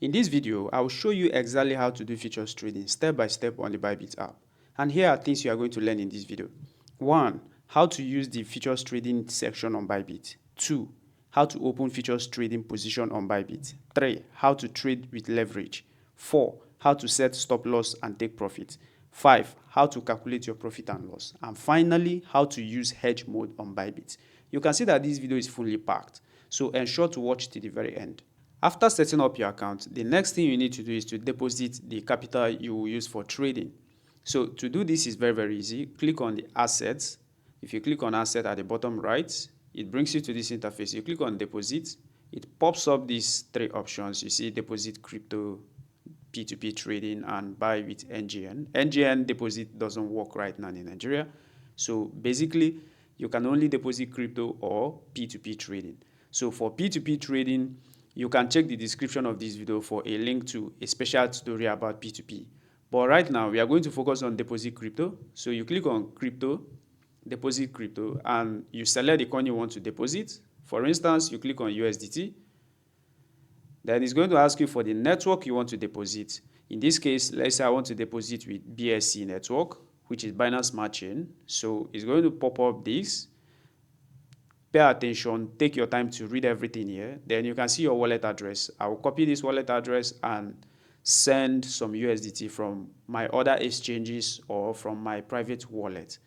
In this video, I will show you exactly how to do futures trading step by step on the Bybit app. And here are things you are going to learn in this video. 1. How to use the futures trading section on Bybit. 2. How to open futures trading position on Bybit. 3. How to trade with leverage. 4. How to set stop loss and take profit. 5. How to calculate your profit and loss. And finally, how to use hedge mode on Bybit. You can see that this video is fully packed, so ensure to watch till the very end. After setting up your account, the next thing you need to do is to deposit the capital you will use for trading. So to do this is very easy. Click on the assets. If you click on asset at the bottom right, it brings you to this interface. You click on deposit. It pops up these three options. You see deposit crypto, P2P trading, and buy with NGN. NGN deposit doesn't work right now in Nigeria. So basically, you can only deposit crypto or P2P trading. So for P2P trading, you can check the description of this video for a link to a special tutorial about P2P. But right now, we are going to focus on deposit crypto. So you click on crypto, deposit crypto, and you select the coin you want to deposit. For instance, you click on USDT. Then it's going to ask you for the network you want to deposit. In this case, let's say I want to deposit with BSC network, which is Binance Smart Chain. So it's going to pop up this. Pay attention, take your time to read everything here. Then you can see your wallet address. I will copy this wallet address and send some USDT from my other exchanges or from my private wallet.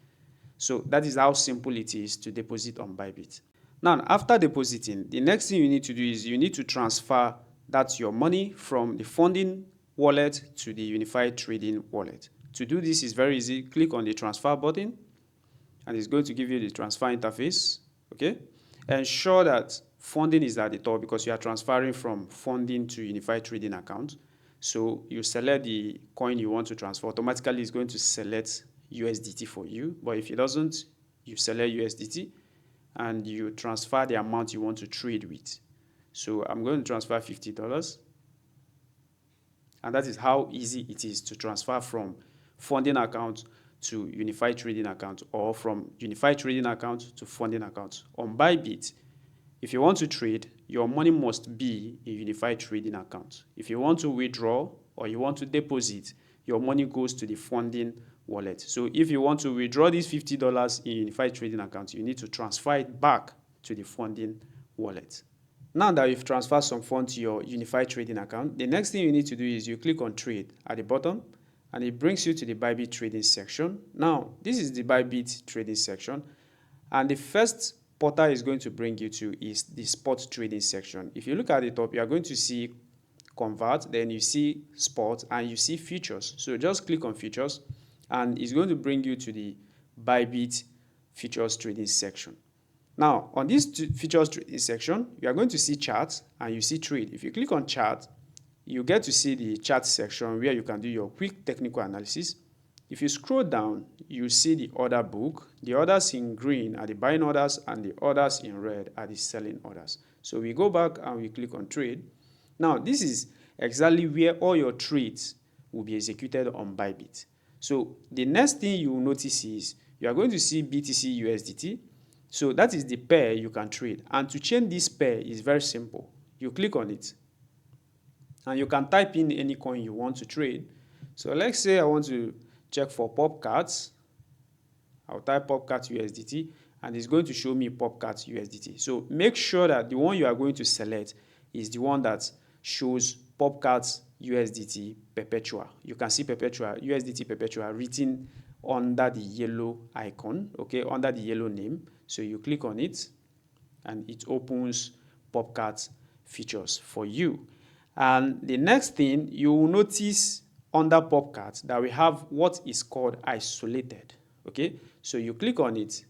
So that is how simple it is to deposit on Bybit. Now, after depositing, the next thing you need to do is you need to transfer your money from the funding wallet to the unified trading wallet. To do this is very easy. Click on the transfer button and it's going to give you the transfer interface. Okay, ensure that funding is at the top because you are transferring from funding to unified trading account. So you select the coin you want to transfer. Automatically, it's going to select USDT for you. But if it doesn't, you select USDT and you transfer the amount you want to trade with. So I'm going to transfer $50. And that is how easy it is to transfer from funding account to unified trading account or from unified trading account to funding account. On Bybit, if you want to trade, your money must be a unified trading account. If you want to withdraw or you want to deposit, your money goes to the funding wallet. So if you want to withdraw this $50 in unified trading account, you need to transfer it back to the funding wallet. Now that you've transferred some funds to your unified trading account, the next thing you need to do is you click on trade at the bottom and it brings you to the Bybit trading section. Now, this is the Bybit trading section, and the first portal is going to bring you to is the spot trading section. If you look at the top, you are going to see convert, then you see spot, and you see futures. So just click on futures, and it's going to bring you to the Bybit futures trading section. Now, on this futures trading section, you are going to see charts and you see trade. If you click on chart, you get to see the chart section where you can do your quick technical analysis. If you scroll down, you see the order book. The orders in green are the buying orders and the orders in red are the selling orders. So we go back and we click on trade. Now, this is exactly where all your trades will be executed on Bybit. So the next thing you will notice is you are going to see BTC USDT. So that is the pair you can trade. And to change this pair is very simple. You click on it and you can type in any coin you want to trade. So let's say I want to check for PopCats. I'll type PopCats USDT and it's going to show me PopCats USDT. So make sure that the one you are going to select is the one that shows PopCats USDT Perpetua. You can see Perpetua, USDT Perpetua written under the yellow icon, okay, under the yellow name. So you click on it and it opens PopCats features for you. And the next thing you will notice under PopCats that we have what is called isolated. Okay, so you click on it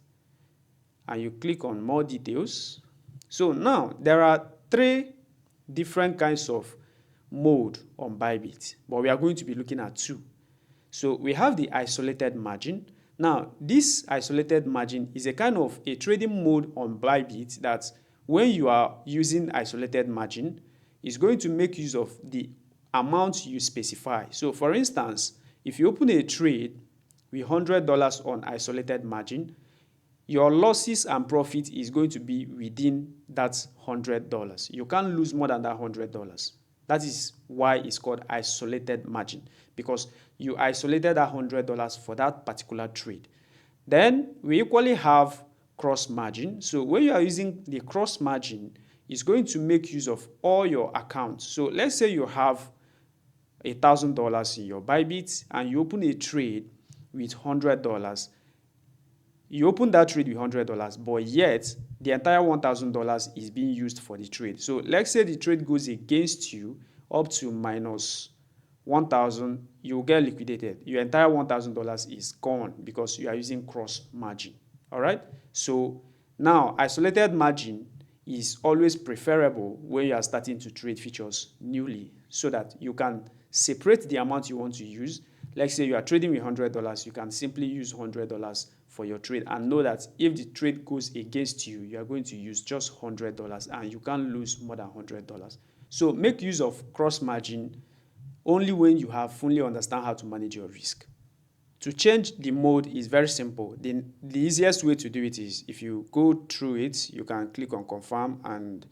and you click on more details. So now there are three different kinds of mode on Bybit, but we are going to be looking at two. So we have the isolated margin. Now this isolated margin is a kind of a trading mode on Bybit that when you are using isolated margin, is going to make use of the amount you specify. So for instance, if you open a trade with $100 on isolated margin, your losses and profit is going to be within that $100. You can't lose more than that $100. That is why it's called isolated margin, because you isolated that $100 for that particular trade. Then we equally have cross margin. So when you are using the cross margin, it's going to make use of all your accounts. So let's say you have $1,000 in your Bybit and you open a trade with $100. You open that trade with $100, but yet the entire $1,000 is being used for the trade. So let's say the trade goes against you up to minus 1,000, you will get liquidated. Your entire $1,000 is gone because you are using cross margin. All right. So now isolated margin is always preferable when you are starting to trade futures newly, so that you can separate the amount you want to use. Let's say you are trading with $100, you can simply use $100 for your trade and know that if the trade goes against you, you are going to use just $100 and you can't lose more than $100. So make use of cross margin only when you have fully understand how to manage your risk. To change the mode is very simple. The easiest way to do it is if you go through it, you can click on confirm and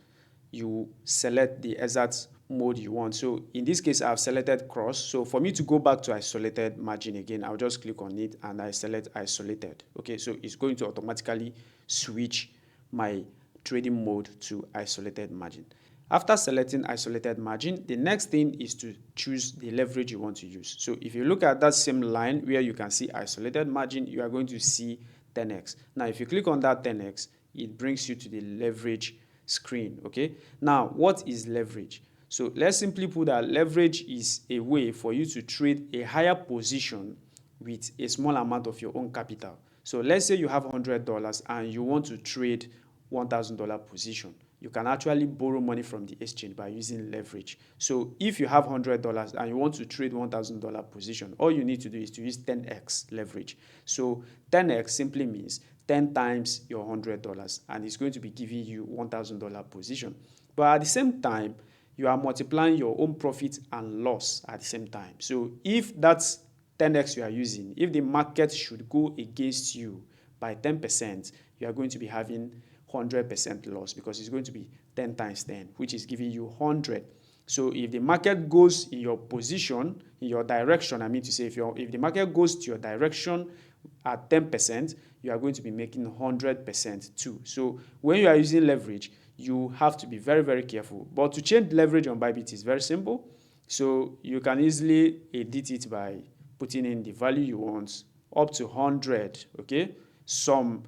you select the exact mode you want. So in this case, I've selected cross. So for me to go back to isolated margin again, I'll just click on it and I select isolated. Okay, so it's going to automatically switch my trading mode to isolated margin. After selecting isolated margin, the next thing is to choose the leverage you want to use. So if you look at that same line where you can see isolated margin, you are going to see 10x. Now, if you click on that 10x, it brings you to the leverage screen. Okay. Now, what is leverage? So let's simply put that leverage is a way for you to trade a higher position with a small amount of your own capital. So let's say you have $100 and you want to trade $1,000 position. You can actually borrow money from the exchange by using leverage. So if you have $100 and you want to trade $1,000 position, all you need to do is to use 10x leverage. So 10x simply means 10 times your $100 and it's going to be giving you $1,000 position. But at the same time, you are multiplying your own profit and loss at the same time. So if that's 10x you are using, if the market should go against you by 10%, you are going to be having 100% loss because it's going to be 10 times 10, which is giving you 100. So if the market goes in your position, in your direction, I mean to say, if the market goes to your direction at 10%, you are going to be making 100% too. So when you are using leverage, you have to be very, very careful. But to change leverage on Bybit is very simple. So you can easily edit it by putting in the value you want up to 100. Okay, some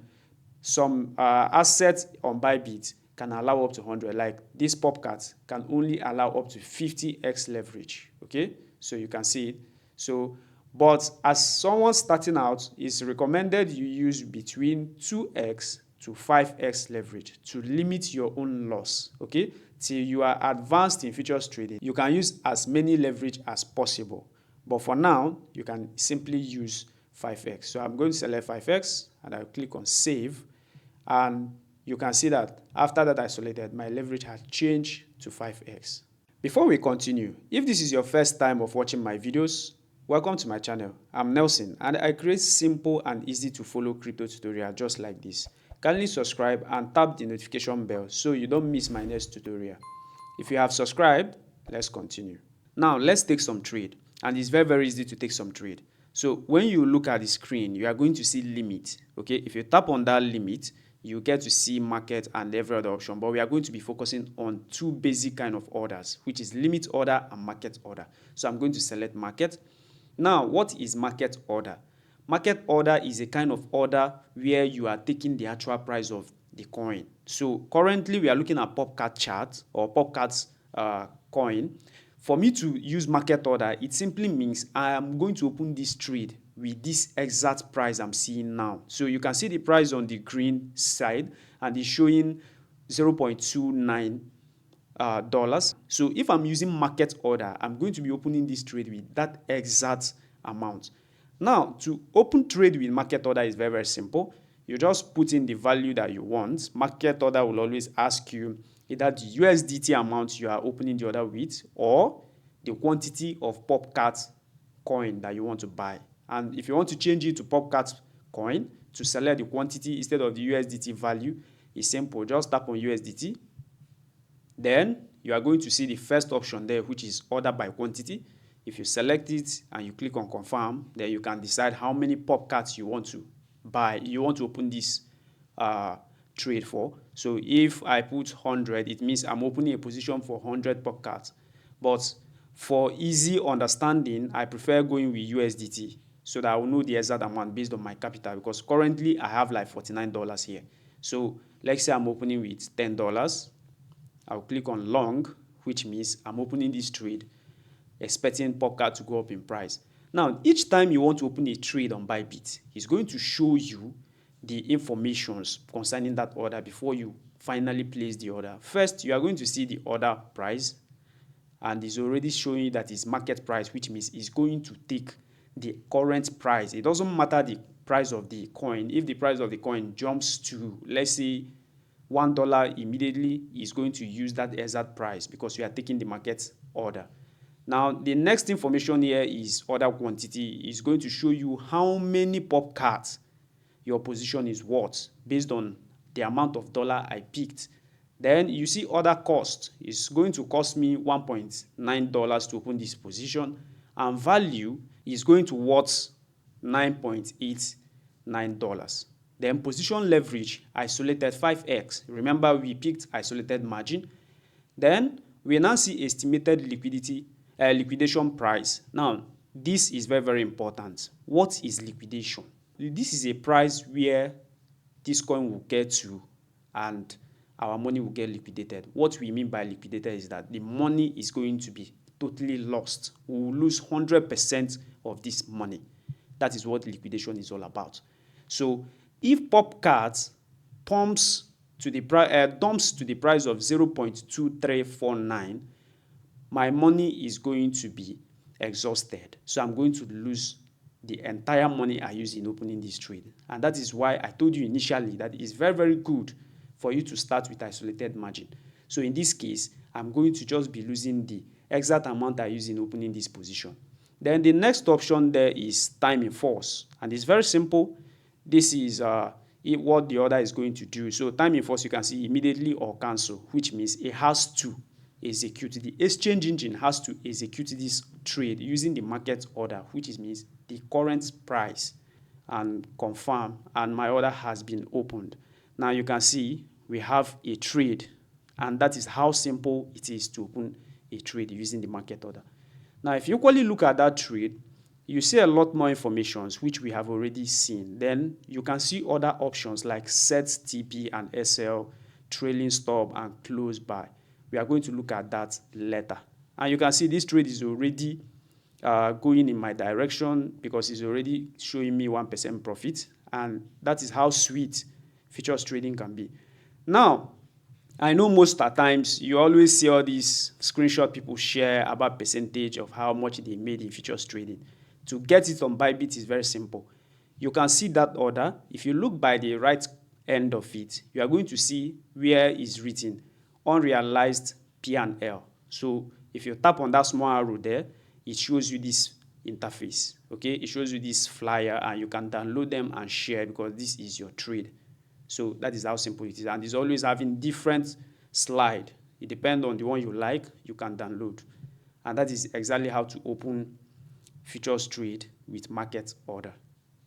assets on Bybit can allow up to 100, like this Popcat can only allow up to 50x leverage. Okay, so you can see it. So but as someone starting out, it's recommended you use between 2x to 5x leverage to limit your own loss. Okay, till you are advanced in futures trading, you can use as many leverage as possible, but for now you can simply use 5x. So I'm going to select 5x and I'll click on save, and you can see that after that isolated, my leverage has changed to 5x. Before we continue, if this is your first time of watching my videos, welcome to my channel. I'm Nelson and I create simple and easy to follow crypto tutorials just like this. Kindly subscribe and tap the notification bell so you don't miss my next tutorial. If you have subscribed, let's continue. Now let's take some trade, and it's very, very easy to take some trade. So when you look at the screen, you are going to see limit. Okay, if you tap on that limit, you get to see market and every other option, but we are going to be focusing on two basic kind of orders, which is limit order and market order. So I'm going to select market. Now, what is market order? Market order is a kind of order where you are taking the actual price of the coin. So currently we are looking at Popcat chart or Popcat's coin. For me to use market order, it simply means I am going to open this trade with this exact price I'm seeing now. So you can see the price on the green side and it's showing $0.29. So if I'm using market order, I'm going to be opening this trade with that exact amount. Now, to open trade with market order is very, very simple. You just put in the value that you want. Market order will always ask you either the USDT amount you are opening the order with or the quantity of Popcat coin that you want to buy. And if you want to change it to Popcat coin, to select the quantity instead of the USDT value, it's simple. Just tap on USDT. Then you are going to see the first option there, which is order by quantity. If you select it and you click on confirm, then you can decide how many pop cards you want to buy, you want to open this trade for. So if I put 100, it means I'm opening a position for 100 pop cards. But for easy understanding, I prefer going with USDT so that I will know the exact amount based on my capital, because currently I have like $49 here. So let's say I'm opening with $10. I'll click on long, which means I'm opening this trade expecting Popcard to go up in price. Now, each time you want to open a trade on Bybit, it's going to show you the informations concerning that order before you finally place the order. First, you are going to see the order price, and it's already showing you that it's market price, which means it's going to take the current price. It doesn't matter the price of the coin. If the price of the coin jumps to, let's say, $1 immediately, is going to use that exact price because you are taking the market order. Now, the next information here is order quantity. It's going to show you how many pop cards your position is worth based on the amount of dollar I picked. Then you see order cost. It's going to cost me $1.9 to open this position, and value is going to worth $9.89. Then position leverage, isolated 5x. Remember, we picked isolated margin. Then we now see estimated liquidation price. Now, this is very, very important. What is liquidation? This is a price where this coin will get to and our money will get liquidated. What we mean by liquidated is that the money is going to be totally lost. We will lose 100% of this money. That is what liquidation is all about. So if pop cards dumps to the price of 0.2349, my money is going to be exhausted. So I'm going to lose the entire money I use in opening this trade. And that is why I told you initially that it's very, very good for you to start with isolated margin. So in this case, I'm going to just be losing the exact amount I use in opening this position. Then the next option there is time in force. And it's very simple. This is what the order is going to do. So time in force, you can see immediately or cancel, which means it has to execute. The exchange engine has to execute this trade using the market order, which means the current price, and confirm, and my order has been opened. Now you can see we have a trade, and that is how simple it is to open a trade using the market order. Now if you equally look at that trade, you see a lot more information which we have already seen. Then you can see other options like set TP and SL, trailing stop, and close buy. We are going to look at that later. And you can see this trade is already going in my direction because it's already showing me 1% profit. And that is how sweet futures trading can be. Now, I know most at times you always see all these screenshot people share about percentage of how much they made in futures trading. To get it on Bybit is very simple. You can see that order. If you look by the right end of it, you are going to see where is written unrealized P&L. So if you tap on that small arrow there, it shows you this interface. Okay, it shows you this flyer, and you can download them and share because this is your trade. So that is how simple it is, and it's always having different slide. It depends on the one you like, you can download, and that is exactly how to open futures trade with market order.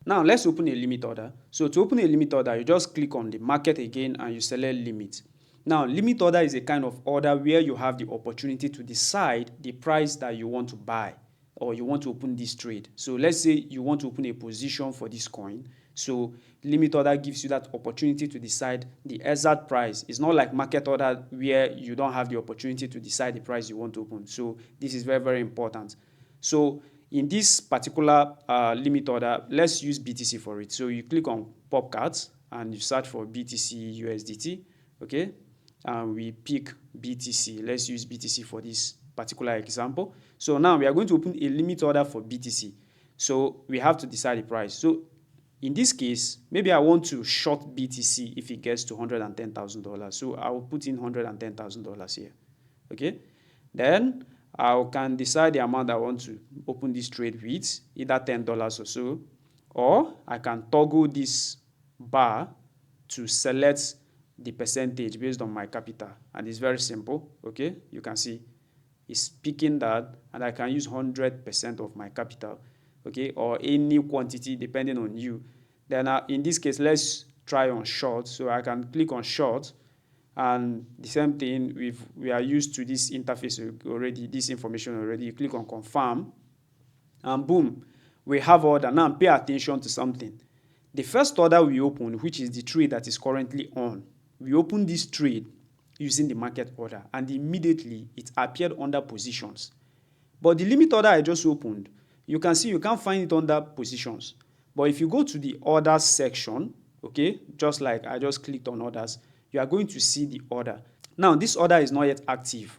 Now let's open a limit order. So to open a limit order, you just click on the market again and you select limit. Now, limit order is a kind of order where you have the opportunity to decide the price that you want to buy or you want to open this trade. So let's say you want to open a position for this coin. So limit order gives you that opportunity to decide the exact price. It's not like market order where you don't have the opportunity to decide the price you want to open. So this is very, very important. So in this particular limit order, let's use BTC for it. So you click on pop cards and you search for BTC USDT, okay? And we pick BTC. Let's use BTC for this particular example. So now we are going to open a limit order for BTC. So we have to decide the price. So in this case, maybe I want to short BTC if it gets to $110,000. So I will put in $110,000 here, okay? Then I can decide the amount I want to open this trade with, either $10 or so, or I can toggle this bar to select the percentage based on my capital, and it's very simple. Okay, you can see it's picking that, and I can use 100% of my capital, okay, or any quantity depending on you. Then in this case, let's try on short. So I can click on short, and the same thing, we are used to this interface already, this information already. You click on confirm, and boom, we have order. Now pay attention to something. The first order we open, which is the trade that is currently on, we open this trade using the market order, and immediately it appeared under positions. But the limit order I just opened, you can see you can't find it under positions. But if you go to the orders section, okay, just like I just clicked on orders, you are going to see the order. Now, this order is not yet active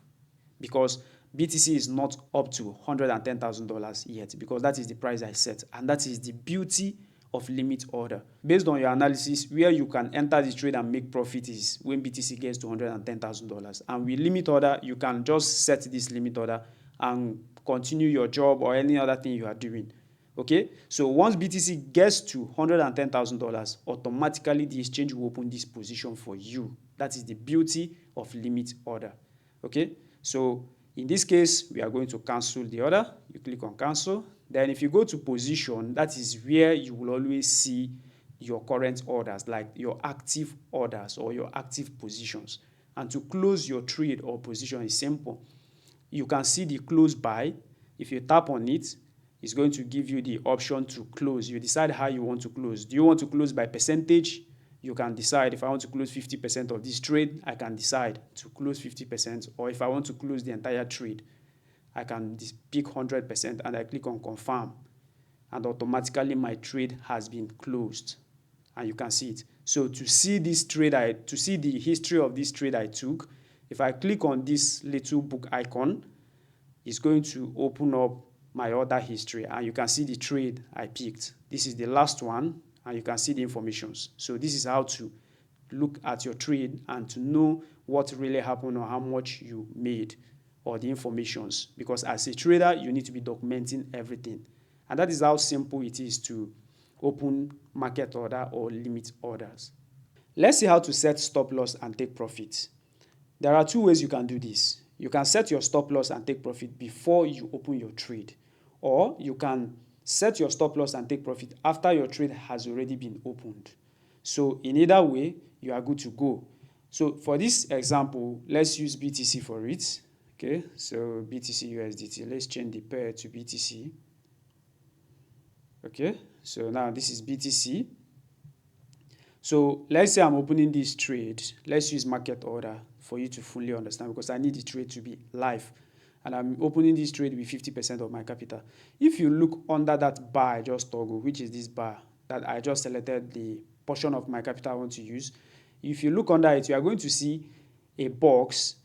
because BTC is not up to $110,000 yet, because that is the price I set, and that is the beauty of limit order. Based on your analysis, where you can enter the trade and make profit is when BTC gets to $110,000. And with limit order, you can just set this limit order and continue your job or any other thing you are doing. Okay, so once BTC gets to $110,000, automatically the exchange will open this position for you. That is the beauty of limit order. Okay, so in this case, we are going to cancel the order. You click on cancel. Then if you go to position, that is where you will always see your current orders, like your active orders or your active positions. And to close your trade or position is simple. You can see the close by. If you tap on it, it's going to give you the option to close. You decide how you want to close. Do you want to close by percentage? You can decide. If I want to close 50% of this trade, I can decide to close 50%. Or if I want to close the entire trade, I can pick 100% and I click on confirm. And automatically my trade has been closed. And you can see it. So to see this trade, to see the history of this trade I took, if I click on this little book icon, it's going to open up my order history, and you can see the trade I picked. This is the last one, and you can see the informations. So this is how to look at your trade and to know what really happened or how much you made, or the informations, because as a trader you need to be documenting everything. And that is how simple it is to open market order or limit orders. Let's see how to set stop loss and take profit. There are two ways you can do this. You can set your stop loss and take profit before you open your trade, or you can set your stop loss and take profit after your trade has already been opened. So in either way, you are good to go. So for this example, let's use BTC for it. Okay, so BTC USDT. Let's change the pair to BTC. Okay, so now this is BTC. So let's say I'm opening this trade. Let's use market order for you to fully understand, because I need the trade to be live. And I'm opening this trade with 50% of my capital. If you look under that bar I just toggled, which is this bar that I just selected the portion of my capital I want to use, if you look under it, you are going to see a box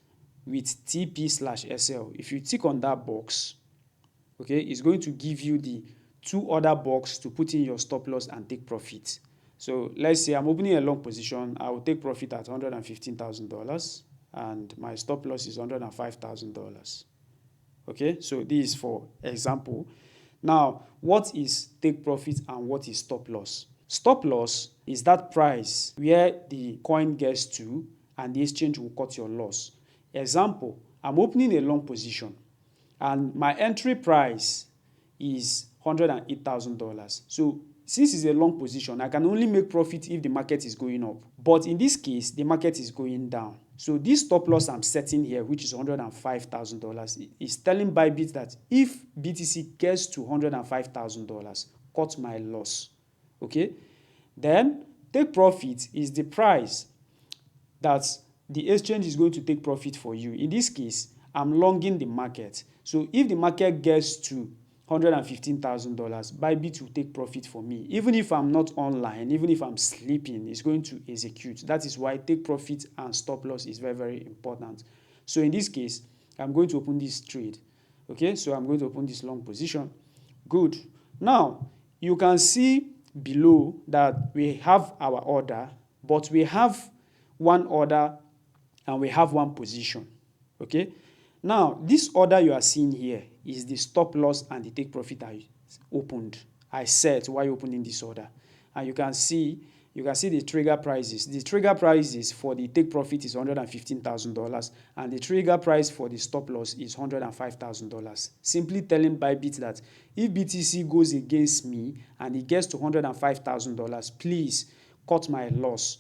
with TP/SL. If you tick on that box, okay, it's going to give you the two other boxes to put in your stop loss and take profit. So let's say I'm opening a long position. I will take profit at $115,000 and my stop loss is $105,000. Okay, so this is for example. Now, what is take profit and what is stop loss? Stop loss is that price where the coin gets to and the exchange will cut your loss. Example, I'm opening a long position and my entry price is $108,000. So since it's a long position, I can only make profit if the market is going up. But in this case, the market is going down. So this stop loss I'm setting here, which is $105,000, is telling Bybit that if BTC gets to $105,000, cut my loss. Okay? Then take profit is the price that the exchange is going to take profit for you. In this case, I'm longing the market. So if the market gets to $115,000, Bybit will take profit for me. Even if I'm not online, even if I'm sleeping, it's going to execute. That is why take profit and stop loss is very, very important. So in this case, I'm going to open this trade. Okay, so I'm going to open this long position. Good. Now, you can see below that we have our order, but we have one order and we have one position. Okay. Now, this order you are seeing here is the stop loss and the take profit I opened. I set while opening this order. And you can see you can see the trigger prices. The trigger prices for the take profit is $115,000 and the trigger price for the stop loss is $105,000. Simply telling Bybit that if BTC goes against me and it gets to $105,000, please cut my loss.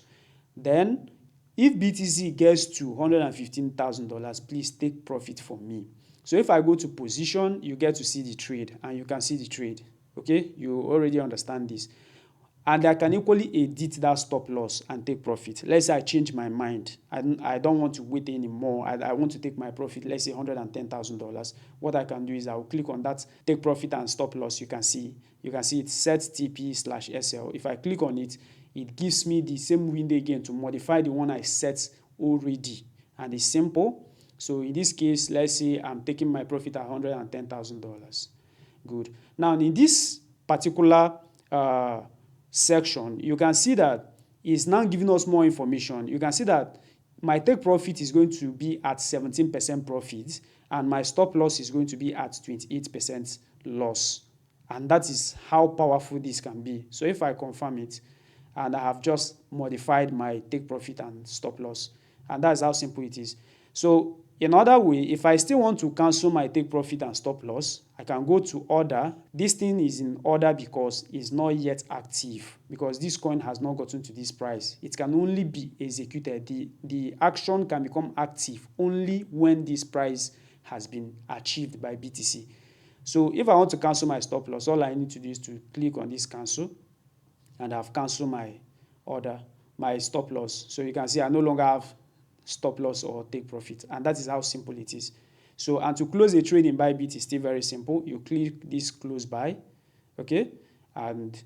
Then if BTC gets to $115,000, please take profit from me. So if I go to position, you get to see the trade and you can see the trade. Okay, you already understand this. And I can equally edit that stop loss and take profit. Let's say I change my mind. I don't want to wait anymore. I want to take my profit, let's say $110,000. What I can do is I will click on that take profit and stop loss. You can see it set TP/SL. If I click on it, it gives me the same window again to modify the one I set already. And it's simple. So in this case, let's say I'm taking my profit at $110,000. Good. Now in this particular section, you can see that it's now giving us more information. You can see that my take profit is going to be at 17% profit and my stop loss is going to be at 28% loss. And that is how powerful this can be. So if I confirm it, and I have just modified my take profit and stop loss, and that's how simple it is. So in other way, if I still want to cancel my take profit and stop loss, I can go to order. This thing is in order because it's not yet active, because this coin has not gotten to this price. It can only be executed. The action can become active only when this price has been achieved by BTC. So if I want to cancel my stop loss, all I need to do is to click on this cancel, and I've canceled my order, my stop loss. So you can see I no longer have stop loss or take profit, and that is how simple it is. So, and to close a trade in Bybit is still very simple. You click this close by, okay, and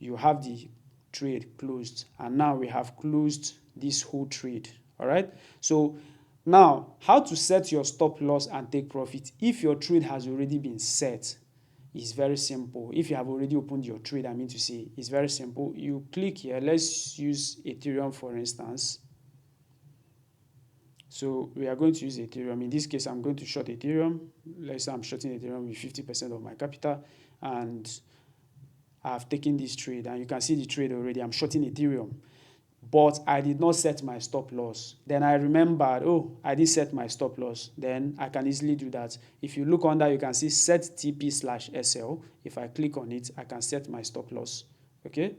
you have the trade closed, and now we have closed this whole trade. All right, so now how to set your stop loss and take profit if your trade has already been set is very simple. If you have already opened your trade, I mean to say, it's very simple. You click here. Let's use Ethereum for instance. So we are going to use Ethereum. In this case, I'm going to short Ethereum. Let's say I'm shorting Ethereum with 50% of my capital, and I've taken this trade, and you can see the trade already. I'm shorting Ethereum, but I did not set my stop loss. Then I remembered, oh, I did set my stop loss. Then I can easily do that. If you look under, you can see set TP/SL. If I click on it, I can set my stop loss. Okay.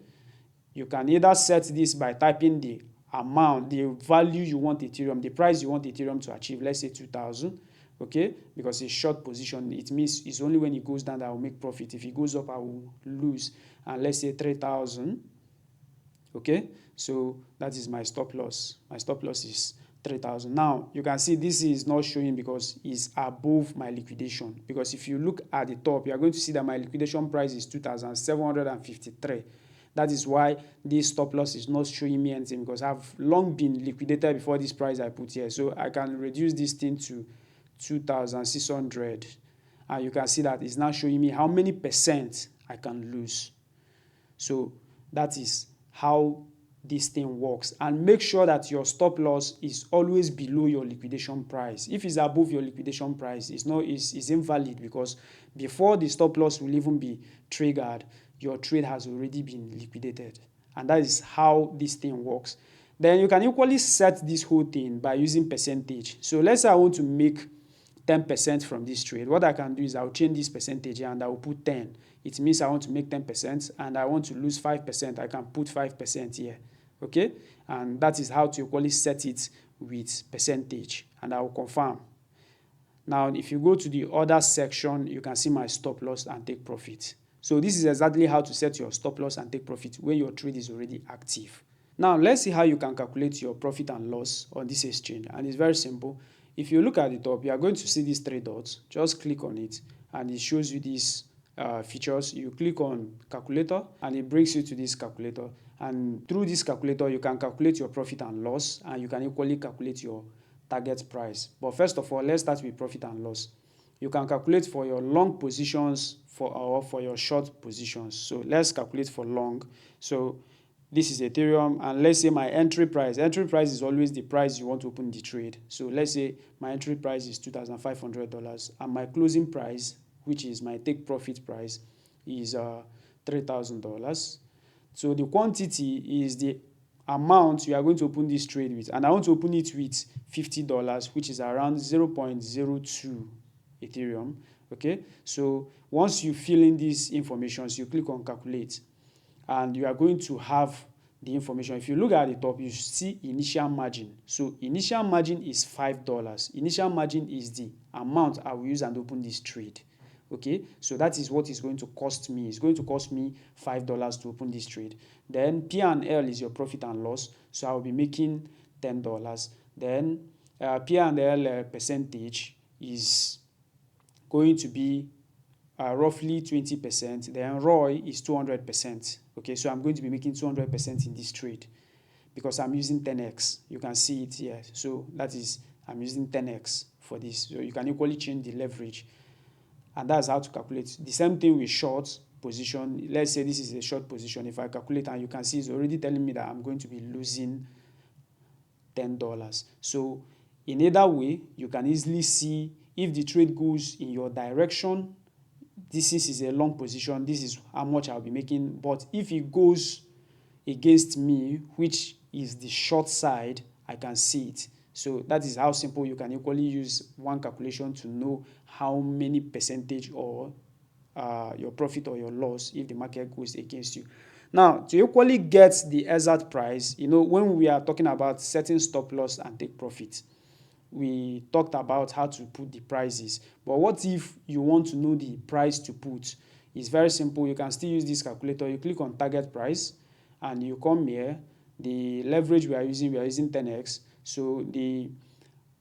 You can either set this by typing the amount, the value you want Ethereum, the price you want Ethereum to achieve, let's say 2,000, okay, because it's short position, it means it's only when it goes down that I will make profit. If it goes up, I will lose. And let's say 3,000, okay, so that is my stop loss. My stop loss is 3,000. Now you can see this is not showing because it's above my liquidation, because if you look at the top, you are going to see that my liquidation price is 2,753. That is why this stop loss is not showing me anything, because I've long been liquidated before this price I put here. So I can reduce this thing to 2,600. And you can see that it's now showing me how many percent I can lose. So that is how this thing works. And make sure that your stop loss is always below your liquidation price. If it's above your liquidation price, it's invalid, because before the stop loss will even be triggered, your trade has already been liquidated. And that is how this thing works. Then you can equally set this whole thing by using percentage. So let's say I want to make 10% from this trade. What I can do is I'll change this percentage here and I will put 10. It means I want to make 10% and I want to lose 5%. I can put 5% here. Okay? And that is how to equally set it with percentage. And I will confirm. Now, if you go to the other section, you can see my stop loss and take profit. So this is exactly how to set your stop loss and take profit when your trade is already active. Now, let's see how you can calculate your profit and loss on this exchange. And it's very simple. If you look at the top, you are going to see these three dots. Just click on it and it shows you these features. You click on calculator and it brings you to this calculator. And through this calculator, you can calculate your profit and loss, and you can equally calculate your target price. But first of all, let's start with profit and loss. You can calculate for your long positions or for your short positions. So let's calculate for long. So this is Ethereum, and let's say my entry price. Entry price is always the price you want to open the trade. So let's say my entry price is $2,500, and my closing price, which is my take profit price, is $3,000. So the quantity is the amount you are going to open this trade with, and I want to open it with $50, which is around 0.02 Ethereum. Okay, so once you fill in these informations, you click on calculate, and you are going to have the information. If you look at the top, you see initial margin. So initial margin is $5. Initial margin is the amount I will use and open this trade. Okay, so that is what is going to cost me. It's going to cost me $5 to open this trade. Then P&L is your profit and loss. So I will be making $10. Then P&L percentage is going to be roughly 20%. Then ROI is 200%. Okay, so I'm going to be making 200% in this trade because I'm using 10x. You can see it here. So that is, I'm using 10x for this. So you can equally change the leverage. And that's how to calculate. The same thing with short position. Let's say this is a short position. If I calculate, and you can see it's already telling me that I'm going to be losing $10. So in either way, you can easily see if the trade goes in your direction. This is a long position. This is how much I'll be making. But if it goes against me, which is the short side, I can see it. So that is how simple you can equally use one calculation to know how many percentage or your profit or your loss if the market goes against you. Now, to equally get the exact price, when we are talking about setting stop loss and take profit, we talked about how to put the prices. But what if you want to know the price to put? It's very simple. You can still use this calculator. You click on target price and you come here. The leverage we are using 10x. So the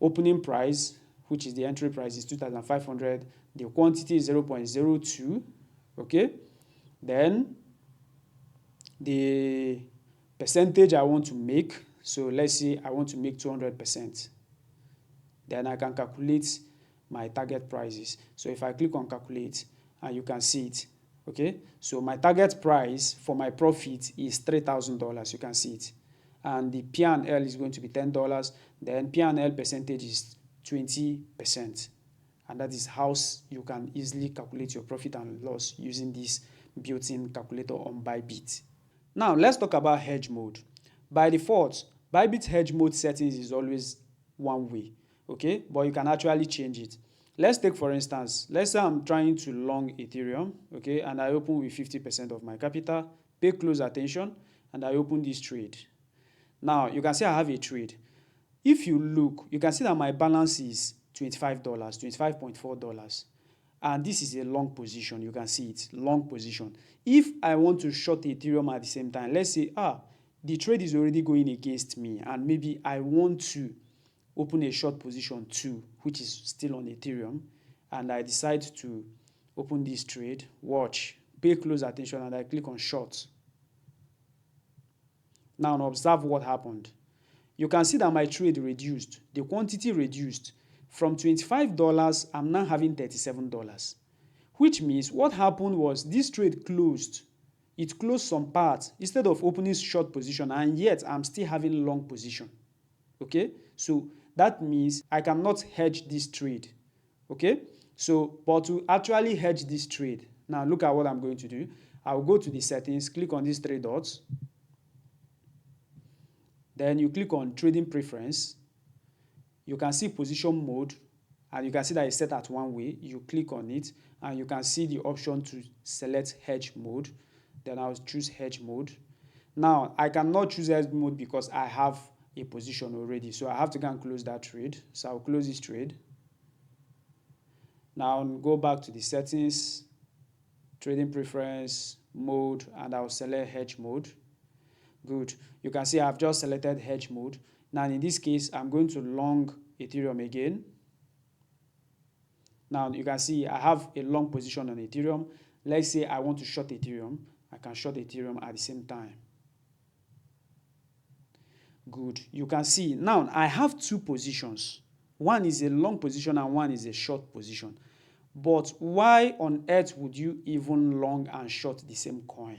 opening price, which is the entry price, is 2,500. The quantity is 0.02. Okay. Then the percentage I want to make. So let's say I want to make 200%. Then I can calculate my target prices. So if I click on calculate, and you can see it. Okay. So my target price for my profit is $3,000. You can see it. And the P&L is going to be $10. Then P&L percentage is 20%. And that is how you can easily calculate your profit and loss using this built-in calculator on Bybit. Now, let's talk about hedge mode. By default, Bybit hedge mode settings is always one way. Okay, but you can actually change it. Let's take, for instance, let's say I'm trying to long Ethereum, okay, and I open with 50% of my capital, pay close attention, and I open this trade. Now, you can see I have a trade. If you look, you can see that my balance is $25, $25.4. And this is a long position. You can see it, long position. If I want to short Ethereum at the same time, let's say, the trade is already going against me, and maybe I want to open a short position too, which is still on Ethereum, and I decide to open this trade, watch, pay close attention, and I click on short. Now observe what happened. You can see that my trade reduced, the quantity reduced. From $25, I'm now having $37, which means what happened was this trade closed. It closed some parts instead of opening short position, and yet I'm still having long position. Okay, so that means I cannot hedge this trade. Okay, so but to actually hedge this trade, now look at what I'm going to do. I'll go to the settings, click on these three dots. Then you click on trading preference. You can see position mode, and you can see that it's set at one way. You click on it, and you can see the option to select hedge mode. Then I'll choose hedge mode. Now I cannot choose hedge mode because I have a position already, so I have to go and close that trade. So I'll close this trade. Now go back to the settings, trading preference, mode, and I'll select hedge mode. Good. You can see I've just selected hedge mode. Now in this case, I'm going to long Ethereum again. Now you can see I have a long position on Ethereum. Let's say I want to short Ethereum. I can short Ethereum at the same time. Good. You can see now I have two positions. One is a long position and one is a short position. But why on earth would you even long and short the same coin?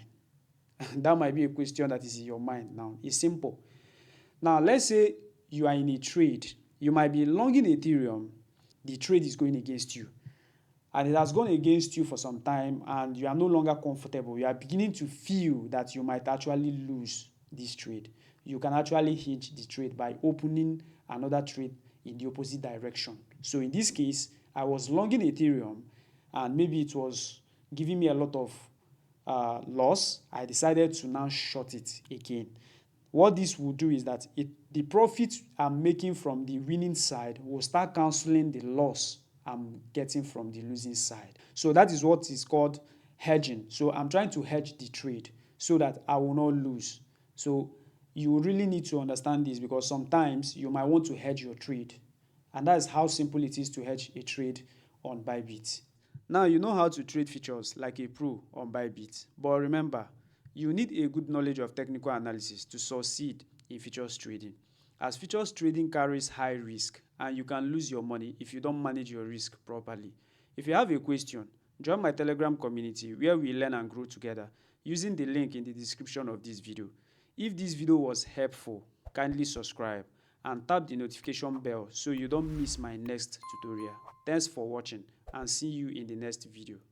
That might be a question that is in your mind now. It's simple. Now, let's say you are in a trade. You might be longing Ethereum. The trade is going against you. and it has gone against you for some time and you are no longer comfortable, you are beginning to feel that you might actually lose this trade, you can actually hedge the trade by opening another trade in the opposite direction. So in this case, I was longing Ethereum and maybe it was giving me a lot of loss. I decided to now short it again. What this will do is that the profit I'm making from the winning side will start cancelling the loss I'm getting from the losing side. So that is what is called hedging. So I'm trying to hedge the trade so that I will not lose. So you really need to understand this because sometimes you might want to hedge your trade. And that is how simple it is to hedge a trade on Bybit. Now you know how to trade futures like a pro on Bybit. But remember, you need a good knowledge of technical analysis to succeed in futures trading. As futures trading carries high risk and you can lose your money if you don't manage your risk properly. If you have a question, join my Telegram community where we learn and grow together using the link in the description of this video. If this video was helpful, kindly subscribe and tap the notification bell so you don't miss my next tutorial. Thanks for watching and see you in the next video.